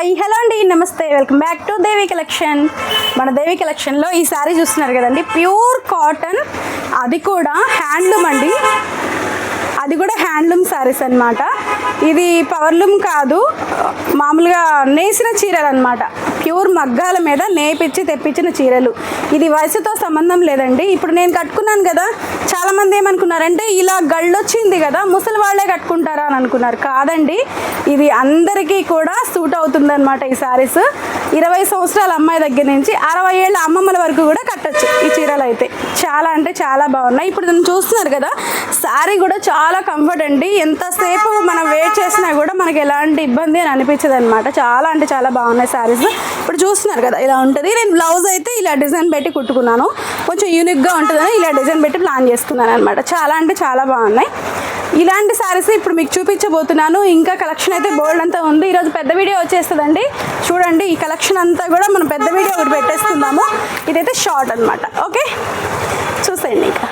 Hi hello అండి, నమస్తే, welcome back to Devi collection. మన దేవి కలెక్షన్లో ఈ శారీ చూస్తున్నారు కదండి, ప్యూర్ కాటన్, అది కూడా హ్యాండ్లూమ్ అండి. అది కూడా హ్యాండ్లూమ్ శారీస్ అనమాట. ఇది పవర్లూమ్ కాదు, మామూలుగా నేసిన చీరలు అనమాట. ప్యూర్ మగ్గాల మీద నేపిచ్చి తెప్పించిన చీరలు. ఇది వయసుతో సంబంధం లేదండి. ఇప్పుడు నేను కట్టుకున్నాను కదా, చాలామంది ఏమనుకున్నారంటే ఇలా గళ్ళొచ్చింది కదా ముసలి వాళ్ళే కట్టుకుంటారా అని అనుకున్నారు. కాదండి, ఇది అందరికీ కూడా సూట్ అవుతుందన్నమాట. ఈ శారీస్ 20 సంవత్సరాల అమ్మాయి దగ్గర నుంచి 60 ఏళ్ళ అమ్మమ్మల వరకు కూడా కట్టచ్చు ఈ చీరలు. అయితే చాలా అంటే చాలా బాగున్నాయి. ఇప్పుడు నేను చూస్తున్నారు కదా, శారీ కూడా చాలా కంఫర్ట్ అండి. ఎంతసేపు మనం వెయిట్ చేసినా కూడా మనకి ఎలాంటి ఇబ్బంది అని అనిపించదు అనమాట. చాలా అంటే చాలా బాగున్నాయి శారీస్. ఇప్పుడు చూస్తున్నారు కదా, ఇలా ఉంటుంది. నేను బ్లౌజ్ అయితే ఇలా డిజైన్ పెట్టి కుట్టుకున్నాను, కొంచెం యూనిక్గా ఉంటుందని ఇలా డిజైన్ పెట్టి ప్లాన్ చేసుకున్నాను అనమాట. చాలా అంటే చాలా బాగున్నాయి. ఇలాంటి శారీస్ ఇప్పుడు మీకు చూపించబోతున్నాను. ఇంకా కలెక్షన్ అయితే బోల్డ్ అంతా ఉంది. ఈరోజు పెద్ద వీడియో వచ్చేస్తుందండి. చూడండి, ఈ కలెక్షన్ అంతా కూడా మనం పెద్ద వీడియో ఒకటి పెట్టేసుకుందాము. ఇదైతే షార్ట్ అనమాట. ఓకే, చూసేయండి. ఇంకా